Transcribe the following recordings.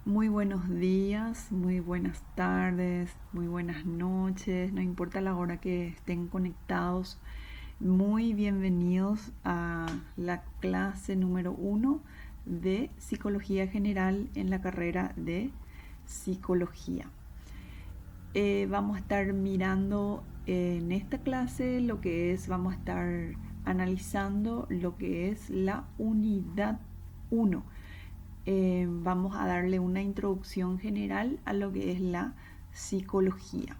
Muy buenos días, muy buenas tardes, muy buenas noches, no importa la hora que estén conectados. Muy bienvenidos a la clase número 1 de Psicología General en la carrera de Psicología. Vamos a estar mirando en esta clase vamos a estar analizando lo que es la unidad 1. Vamos a darle una introducción general a lo que es la psicología.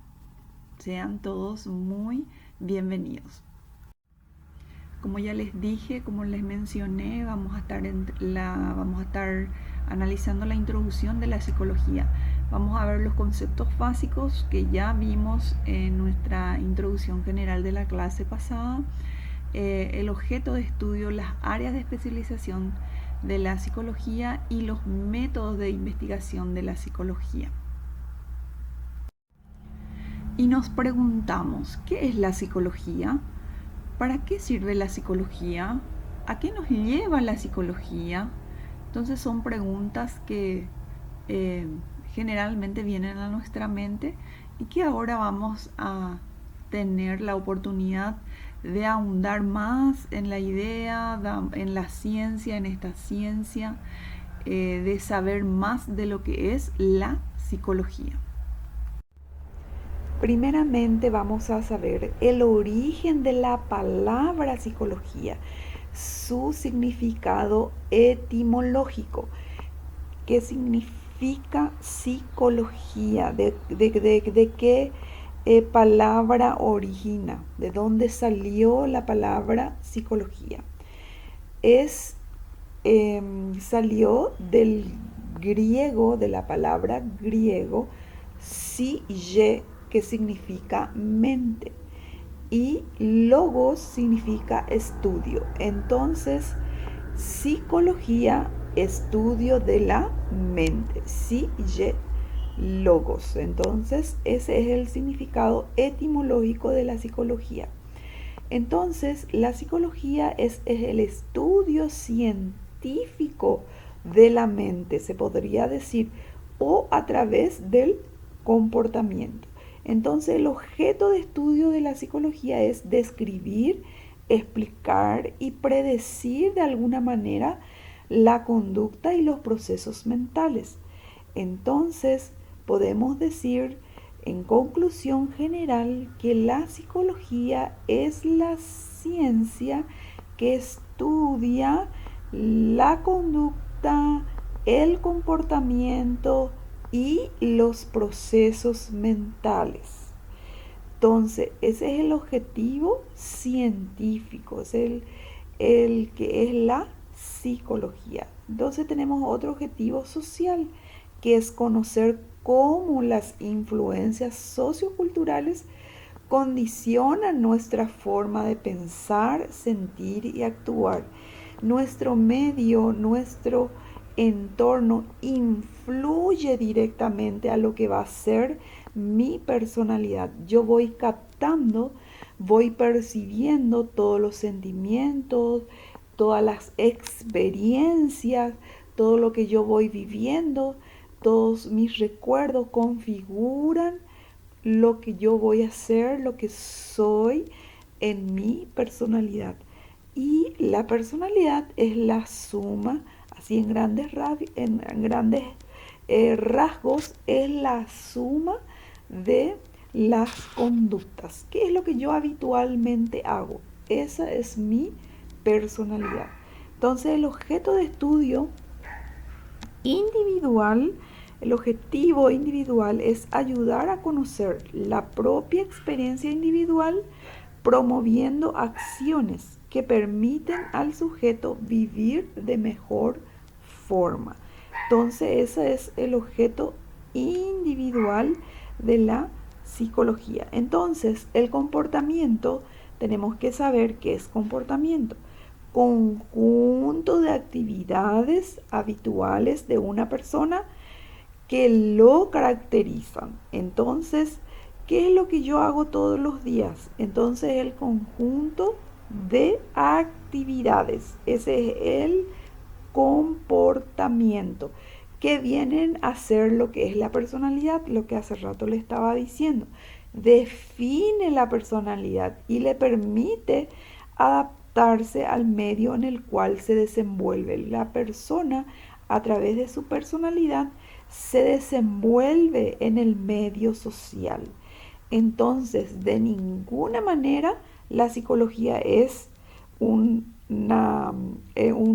Sean todos muy bienvenidos. Como ya les dije, como les mencioné, vamos a estar analizando la introducción de la psicología. Vamos a ver los conceptos básicos que ya vimos en nuestra introducción general de la clase pasada, el objeto de estudio, las áreas de especialización de la psicología y los métodos de investigación de la psicología. Y nos preguntamos, ¿qué es la psicología? ¿Para qué sirve la psicología? ¿A qué nos lleva la psicología? Entonces son preguntas que eh, generalmente vienen a nuestra mente y que ahora vamos a tener la oportunidad de ahondar más en la idea, en la ciencia, en esta ciencia, de saber más de lo que es la psicología. Primeramente vamos a saber el origen de la palabra psicología, su significado etimológico. ¿Qué significa psicología? ¿De qué palabra origina? ¿De dónde salió la palabra psicología? Salió del griego, de la palabra griego, psique, que significa mente, y logos significa estudio. Entonces, psicología, estudio de la mente, psique, logos. Entonces, ese es el significado etimológico de la psicología. Entonces, la psicología es el estudio científico de la mente, se podría decir, o a través del comportamiento. Entonces, el objeto de estudio de la psicología es describir, explicar y predecir de alguna manera la conducta y los procesos mentales. Entonces, podemos decir en conclusión general que la psicología es la ciencia que estudia la conducta, el comportamiento y los procesos mentales. Entonces, ese es el objetivo científico, es el que es la psicología. Entonces tenemos otro objetivo social, que es conocer cómo las influencias socioculturales condicionan nuestra forma de pensar, sentir y actuar. Nuestro medio, nuestro entorno influye directamente a lo que va a ser mi personalidad. Yo voy captando, voy percibiendo todos los sentimientos, todas las experiencias, todo lo que yo voy viviendo, todos mis recuerdos configuran lo que yo voy a hacer, lo que soy en mi personalidad. Y la personalidad es la suma, así en grandes rasgos, es la suma de las conductas. ¿Qué es lo que yo habitualmente hago? Esa es mi personalidad. Entonces, el objeto de estudio individual, el objetivo individual es ayudar a conocer la propia experiencia individual, promoviendo acciones que permiten al sujeto vivir de mejor forma. Entonces, ese es el objeto individual de la psicología. Entonces, el comportamiento, tenemos que saber qué es comportamiento. Conjunto de actividades habituales de una persona que lo caracterizan. Entonces, ¿qué es lo que yo hago todos los días? Entonces, el conjunto de actividades. Ese es el comportamiento. que vienen a ser lo que es la personalidad, lo que hace rato le estaba diciendo. Define la personalidad y le permite adaptarse al medio en el cual se desenvuelve. La persona, a través de su personalidad, se desenvuelve en el medio social. Entonces, de ninguna manera la psicología es un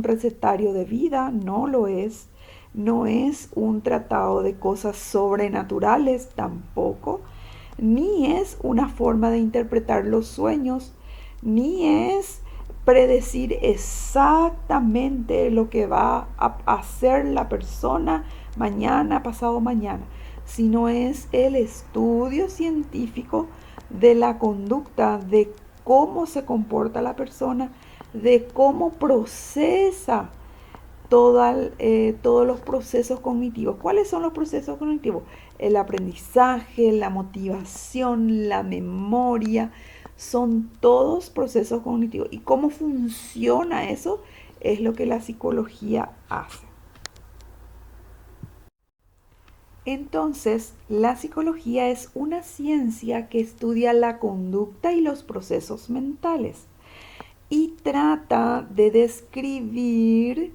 recetario de vida, no lo es. No es un tratado de cosas sobrenaturales tampoco, ni es una forma de interpretar los sueños, ni es predecir exactamente lo que va a hacer la persona mañana, pasado mañana, sino es el estudio científico de la conducta, de cómo se comporta la persona, de cómo procesa todos los procesos cognitivos. ¿Cuáles son los procesos cognitivos? El aprendizaje, la motivación, la memoria, son todos procesos cognitivos. ¿Y cómo funciona eso? Es lo que la psicología hace. Entonces, la psicología es una ciencia que estudia la conducta y los procesos mentales y trata de describir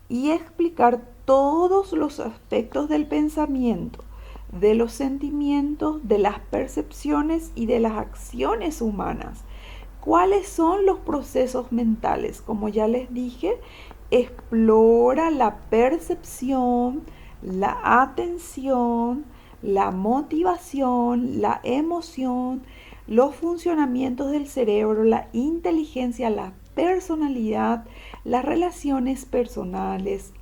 y explicar todos los aspectos del pensamiento, de los sentimientos, de las percepciones y de las acciones humanas. ¿Cuáles son los procesos mentales? Como ya les dije, explora la percepción, la atención, la motivación, la emoción, los funcionamientos del cerebro, la inteligencia, la personalidad, las relaciones personales,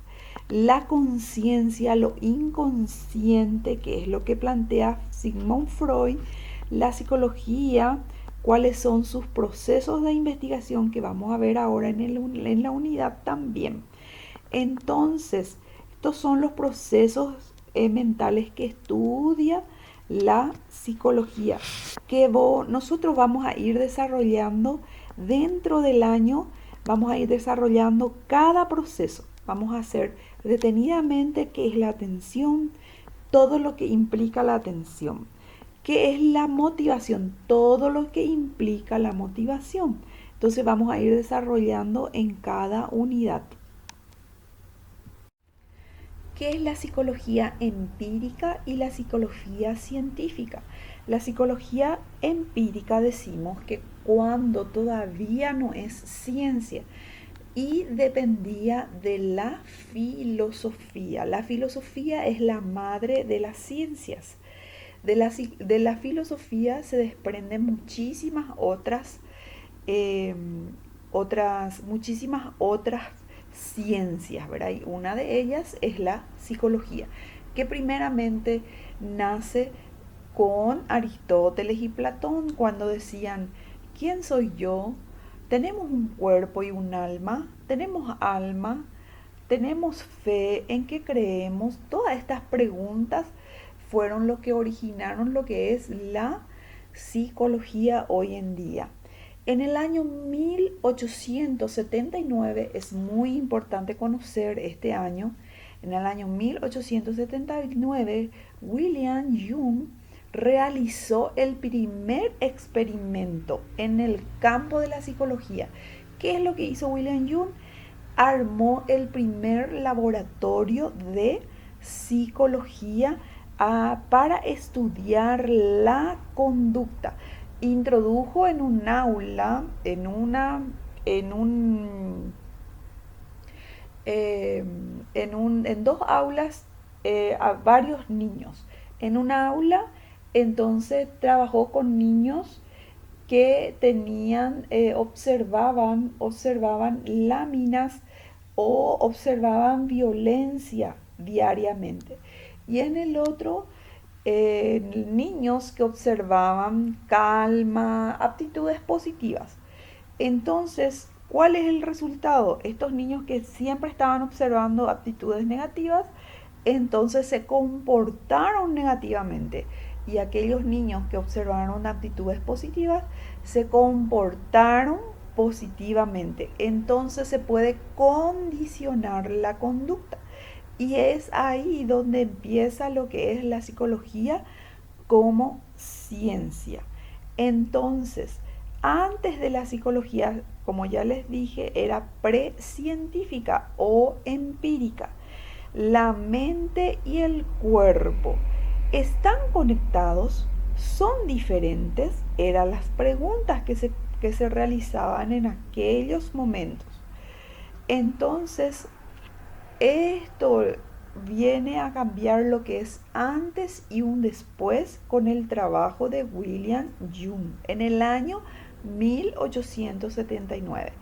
la conciencia, lo inconsciente, que es lo que plantea Sigmund Freud, la psicología, cuáles son sus procesos de investigación que vamos a ver ahora en la unidad también. Entonces, estos son los procesos mentales que estudia la psicología, que nosotros vamos a ir desarrollando dentro del año, vamos a ir desarrollando cada proceso. Vamos a hacer detenidamente qué es la atención, todo lo que implica la atención. ¿Qué es la motivación? Todo lo que implica la motivación. Entonces vamos a ir desarrollando en cada unidad. ¿Qué es la psicología empírica y la psicología científica? La psicología empírica decimos que cuando todavía no es ciencia y dependía de la filosofía. La filosofía es la madre de las ciencias. De la filosofía se desprenden muchísimas otras ciencias, ¿verdad? Y una de ellas es la psicología, que primeramente nace con Aristóteles y Platón, cuando decían: ¿quién soy yo? Tenemos un cuerpo y un alma, tenemos alma, tenemos fe, ¿en qué creemos? Todas estas preguntas fueron lo que originaron lo que es la psicología hoy en día. En el año 1879, es muy importante conocer este año, en el año 1879, William Jung realizó el primer experimento en el campo de la psicología. ¿Qué es lo que hizo William Jung? Armó el primer laboratorio de psicología para estudiar la conducta. Introdujo en un aula, en dos aulas a varios niños. En una aula, entonces trabajó con niños que observaban láminas o observaban violencia diariamente. Y en el otro, niños que observaban calma, aptitudes positivas. Entonces, ¿cuál es el resultado? Estos niños que siempre estaban observando aptitudes negativas, entonces se comportaron negativamente. Y aquellos niños que observaron aptitudes positivas se comportaron positivamente. Entonces se puede condicionar la conducta. Y es ahí donde empieza lo que es la psicología como ciencia. Entonces, antes de la psicología, como ya les dije, era precientífica o empírica. La mente y el cuerpo están conectados, son diferentes, eran las preguntas que se realizaban en aquellos momentos. Entonces, esto viene a cambiar lo que es antes y un después con el trabajo de William Jung en el año 1879.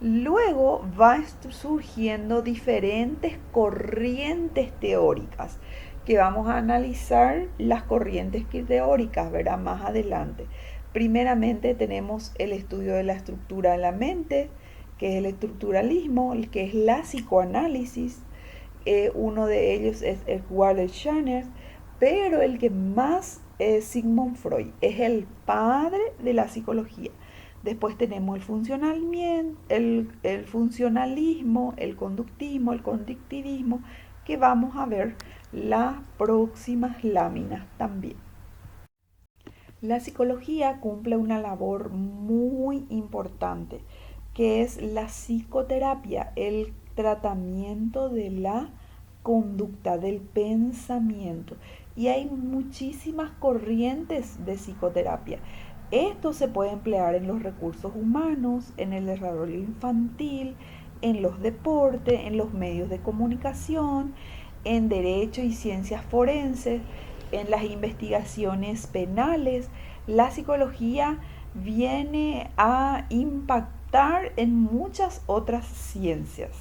Luego va surgiendo diferentes corrientes teóricas que vamos a analizar las corrientes teóricas, verá más adelante. Primeramente tenemos el estudio de la estructura de la mente, que es el estructuralismo, el que es la psicoanálisis. Uno de ellos es Edward Scheiner, pero el que más es Sigmund Freud, es el padre de la psicología. Después tenemos el funcionalismo, el conductismo, el conductivismo, que vamos a ver las próximas láminas también. La psicología cumple una labor muy importante, que es la psicoterapia, el tratamiento de la conducta, del pensamiento. Y hay muchísimas corrientes de psicoterapia. Esto se puede emplear en los recursos humanos, en el desarrollo infantil, en los deportes, en los medios de comunicación, en derecho y ciencias forenses, en las investigaciones penales. La psicología viene a impactar en muchas otras ciencias.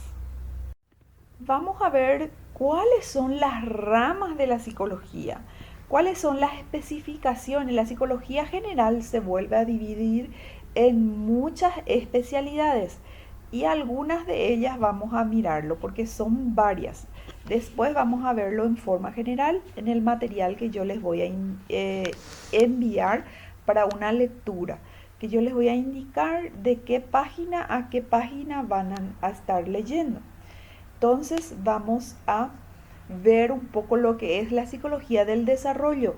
Vamos a ver cuáles son las ramas de la psicología, cuáles son las especificaciones. La psicología general se vuelve a dividir en muchas especialidades y algunas de ellas vamos a mirarlo porque son varias. Después vamos a verlo en forma general en el material que yo les voy a enviar para una lectura, que yo les voy a indicar de qué página a qué página van a estar leyendo. Entonces vamos a ver un poco lo que es la psicología del desarrollo.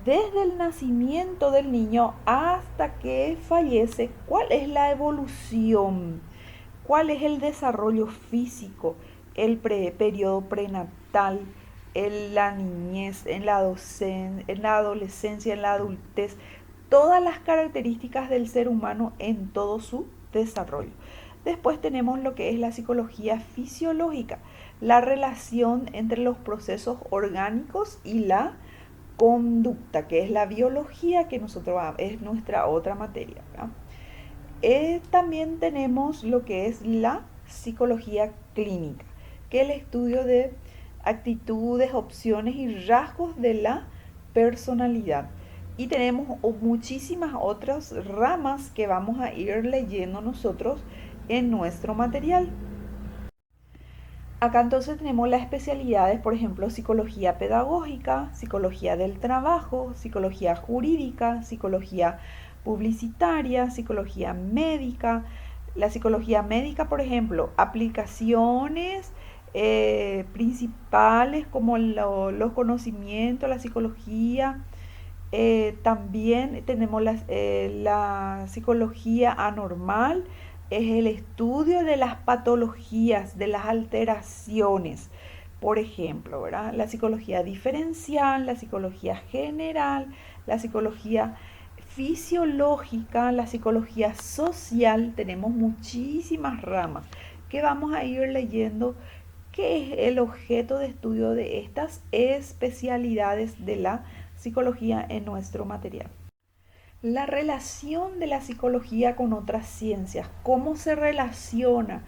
Desde el nacimiento del niño hasta que fallece, ¿cuál es la evolución? ¿Cuál es el desarrollo físico? El periodo prenatal, en la niñez, en la adolescencia, en la adultez, todas las características del ser humano en todo su desarrollo. Después tenemos lo que es la psicología fisiológica, la relación entre los procesos orgánicos y la conducta, que es la biología, que es nuestra otra materia, ¿verdad? También tenemos lo que es la psicología clínica, que es el estudio de actitudes, opciones y rasgos de la personalidad. Y tenemos muchísimas otras ramas que vamos a ir leyendo nosotros en nuestro material. Acá entonces tenemos las especialidades, por ejemplo, psicología pedagógica, psicología del trabajo, psicología jurídica, psicología publicitaria, psicología médica. La psicología médica, por ejemplo, aplicaciones principales como los conocimientos, la psicología. También tenemos la psicología anormal, es el estudio de las patologías, de las alteraciones. Por ejemplo, ¿verdad? La psicología diferencial, la psicología general, la psicología fisiológica, la psicología social. Tenemos muchísimas ramas que vamos a ir leyendo, que es el objeto de estudio de estas especialidades de la psicología en nuestro material. La relación de la psicología con otras ciencias, cómo se relaciona,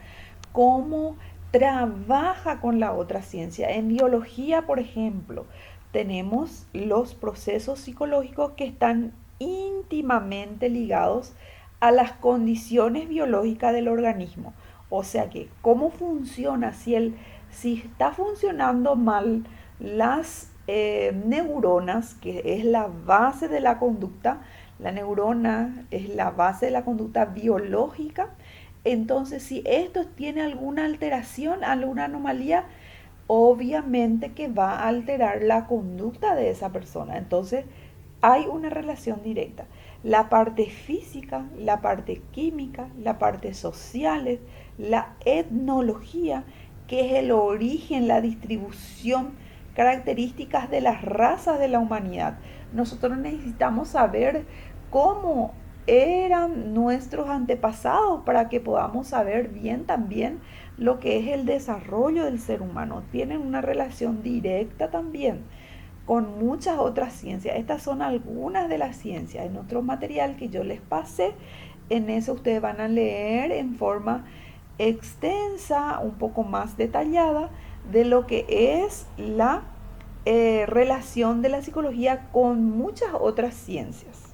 cómo trabaja con la otra ciencia. En biología, por ejemplo, tenemos los procesos psicológicos que están íntimamente ligados a las condiciones biológicas del organismo. O sea que, ¿cómo funciona? Si está funcionando mal las neuronas, que es la base de la conducta, la neurona es la base de la conducta biológica. Entonces, si esto tiene alguna alteración, alguna anomalía, obviamente que va a alterar la conducta de esa persona. Entonces, hay una relación directa. La parte física, la parte química, la parte social, la etnología, que es el origen, la distribución, características de las razas de la humanidad. Nosotros necesitamos saber cómo eran nuestros antepasados para que podamos saber bien también lo que es el desarrollo del ser humano. Tienen una relación directa también con muchas otras ciencias. Estas son algunas de las ciencias. En otro material que yo les pasé, en eso ustedes van a leer en forma extensa, un poco más detallada, de lo que es la relación de la psicología con muchas otras ciencias.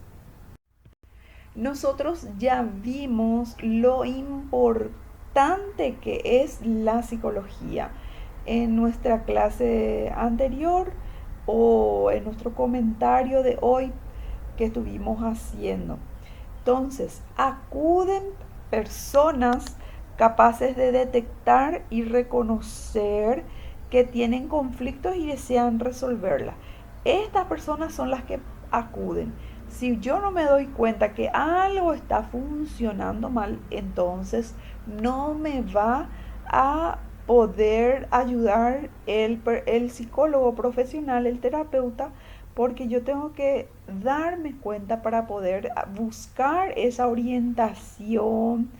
Nosotros ya vimos lo importante que es la psicología en nuestra clase anterior o en nuestro comentario de hoy que estuvimos haciendo. Entonces, acuden personas capaces de detectar y reconocer que tienen conflictos y desean resolverla. Estas personas son las que acuden. Si yo no me doy cuenta que algo está funcionando mal, entonces no me va a poder ayudar el psicólogo profesional, el terapeuta, porque yo tengo que darme cuenta para poder buscar esa orientación,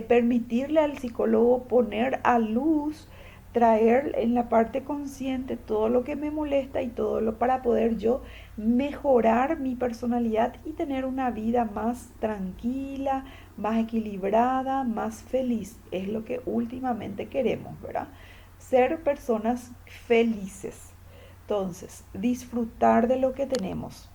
permitirle al psicólogo poner a luz, traer en la parte consciente todo lo que me molesta y todo lo para poder yo mejorar mi personalidad y tener una vida más tranquila, más equilibrada, más feliz. Es lo que últimamente queremos, ¿verdad? Ser personas felices. Entonces, disfrutar de lo que tenemos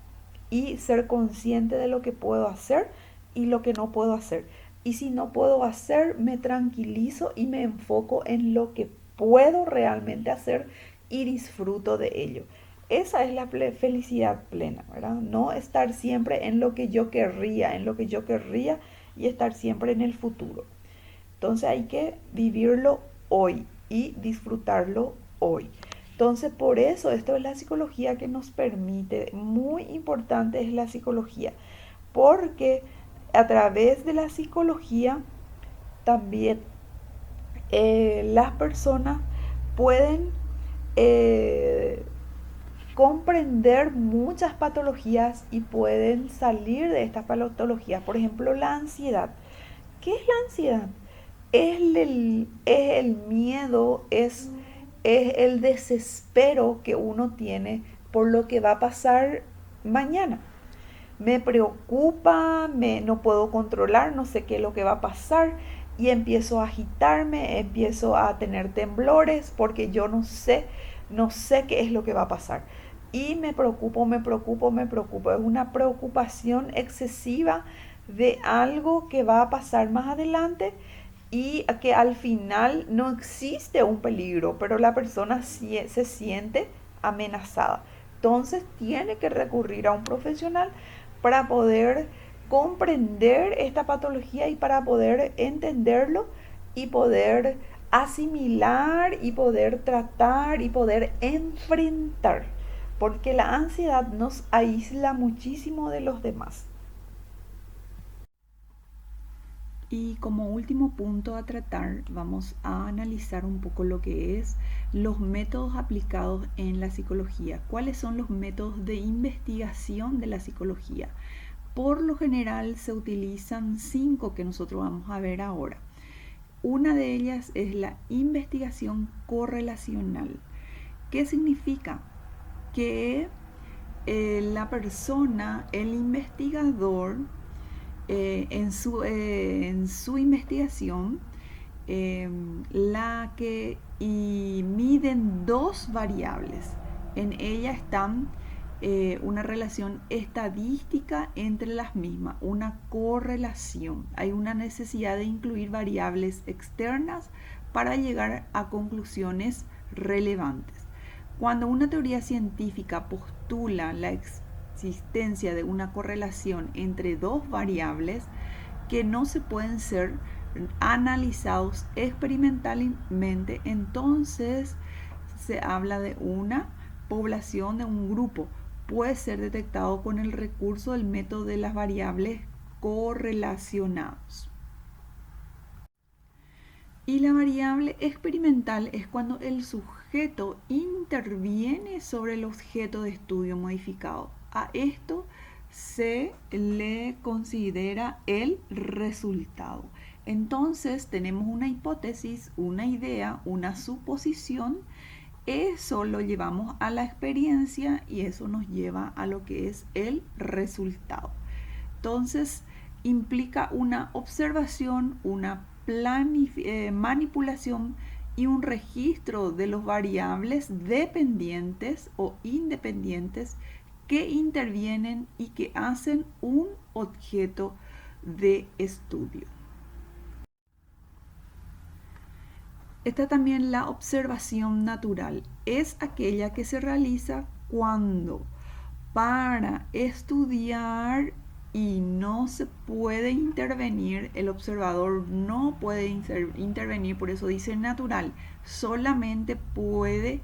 y ser consciente de lo que puedo hacer y lo que no puedo hacer. Y si no puedo hacer, me tranquilizo y me enfoco en lo que puedo realmente hacer y disfruto de ello. Esa es la felicidad plena, ¿verdad? No estar siempre en lo que yo querría, y estar siempre en el futuro. Entonces hay que vivirlo hoy y disfrutarlo hoy. Entonces por eso esto es la psicología que nos permite, muy importante es la psicología, porque a través de la psicología también las personas pueden eh, comprender muchas patologías y pueden salir de estas patologías. Por ejemplo, la ansiedad. ¿Qué es la ansiedad? Es el miedo, es el desespero que uno tiene por lo que va a pasar mañana. Me preocupa, no puedo controlar, no sé qué es lo que va a pasar y empiezo a agitarme, empiezo a tener temblores porque yo no sé qué es lo que va a pasar. Y me preocupo, me preocupo, me preocupo. Es una preocupación excesiva de algo que va a pasar más adelante y que al final no existe un peligro, pero la persona se siente amenazada. Entonces tiene que recurrir a un profesional para poder comprender esta patología y para poder entenderlo y poder asimilar y poder tratar y poder enfrentar, porque la ansiedad nos aísla muchísimo de los demás. Y como último punto a tratar, vamos a analizar un poco lo que es los métodos aplicados en la psicología. ¿Cuáles son los métodos de investigación de la psicología? Por lo general se utilizan 5 que nosotros vamos a ver ahora. Una de ellas es la investigación correlacional. ¿Qué significa? Que la persona, el investigador, en su investigación, y miden dos variables. En ella están una relación estadística entre las mismas, una correlación. Hay una necesidad de incluir variables externas para llegar a conclusiones relevantes. Cuando una teoría científica postula la existencia de una correlación entre dos variables que no se pueden ser analizados experimentalmente, entonces se habla de una población, de un grupo. Puede ser detectado con el recurso del método de las variables correlacionados. Y la variable experimental es cuando el sujeto interviene sobre el objeto de estudio modificado. A esto se le considera el resultado. Entonces tenemos una hipótesis, una idea, una suposición. Eso lo llevamos a la experiencia y eso nos lleva a lo que es el resultado. Entonces implica una observación, una manipulación y un registro de los variables dependientes o independientes que intervienen y que hacen un objeto de estudio. Está también la observación natural. Es aquella que se realiza cuando para estudiar y no se puede intervenir, el observador no puede intervenir, por eso dice natural, solamente puede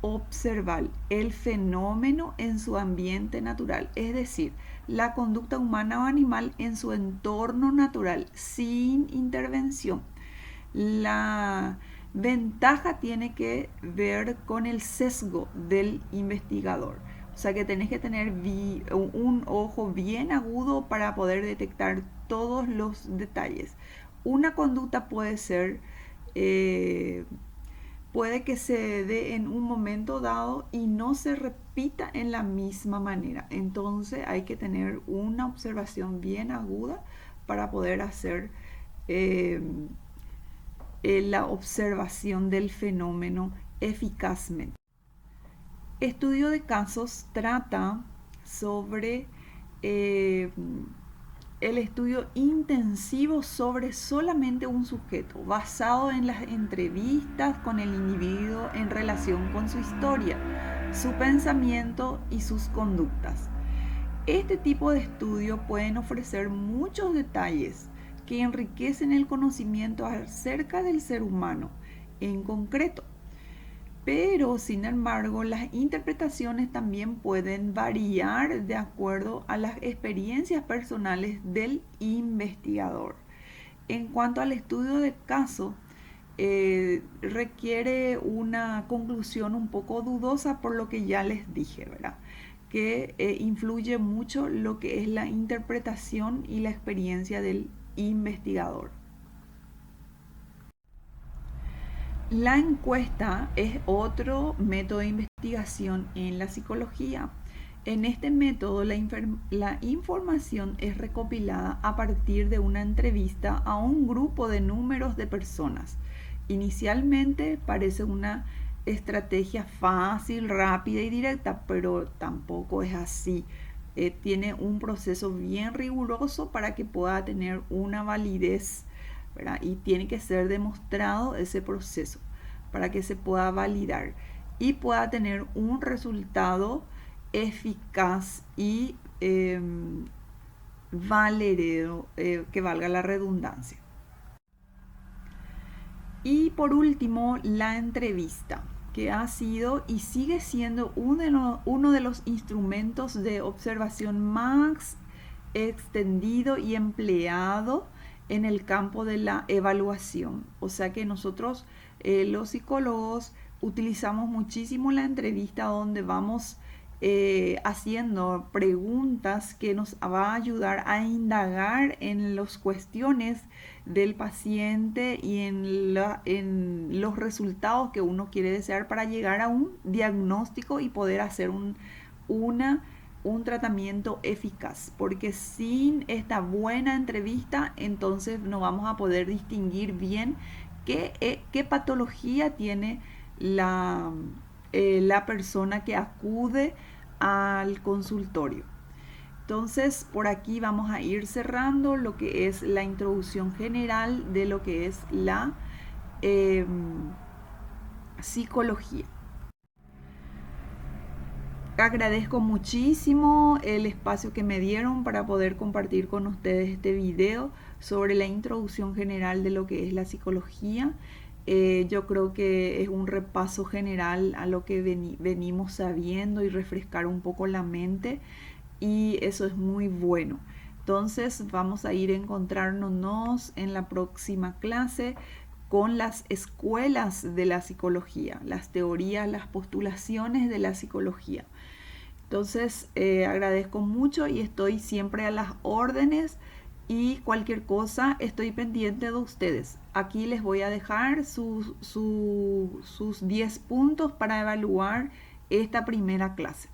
observar el fenómeno en su ambiente natural, es decir, la conducta humana o animal en su entorno natural, sin intervención. La ventaja tiene que ver con el sesgo del investigador. O sea que tenés que tener un ojo bien agudo para poder detectar todos los detalles. Una conducta puede ser, puede que se dé en un momento dado y no se repita en la misma manera. Entonces hay que tener una observación bien aguda para poder hacer la observación del fenómeno eficazmente. Estudio de casos trata sobre el estudio intensivo sobre solamente un sujeto, basado en las entrevistas con el individuo en relación con su historia, su pensamiento y sus conductas. Este tipo de estudio pueden ofrecer muchos detalles que enriquecen el conocimiento acerca del ser humano en concreto. Pero, sin embargo, las interpretaciones también pueden variar de acuerdo a las experiencias personales del investigador. En cuanto al estudio de caso, requiere una conclusión un poco dudosa por lo que ya les dije, ¿verdad? Que influye mucho lo que es la interpretación y la experiencia del investigador. La encuesta es otro método de investigación en la psicología. En este método, la información es recopilada a partir de una entrevista a un grupo de números de personas. Inicialmente parece una estrategia fácil, rápida y directa, pero tampoco es así. Tiene un proceso bien riguroso para que pueda tener una validez, ¿verdad? Y tiene que ser demostrado ese proceso para que se pueda validar y pueda tener un resultado eficaz y valedero, que valga la redundancia. Y por último, la entrevista, que ha sido y sigue siendo uno de los instrumentos de observación más extendido y empleado en el campo de la evaluación. O sea que nosotros, los psicólogos, utilizamos muchísimo la entrevista, donde vamos haciendo preguntas que nos va a ayudar a indagar en las cuestiones del paciente y en los resultados que uno quiere desear para llegar a un diagnóstico y poder hacer un tratamiento eficaz, porque sin esta buena entrevista entonces no vamos a poder distinguir bien qué patología tiene la persona que acude al consultorio. Entonces, por aquí vamos a ir cerrando lo que es la introducción general de lo que es la psicología. Agradezco muchísimo el espacio que me dieron para poder compartir con ustedes este video sobre la introducción general de lo que es la psicología. Yo creo que es un repaso general a lo que venimos sabiendo y refrescar un poco la mente, y eso es muy bueno. Entonces vamos a ir encontrándonos en la próxima clase con las escuelas de la psicología, las teorías, las postulaciones de la psicología. Entonces agradezco mucho y estoy siempre a las órdenes, y cualquier cosa estoy pendiente de ustedes. Aquí les voy a dejar sus 10 puntos para evaluar esta primera clase.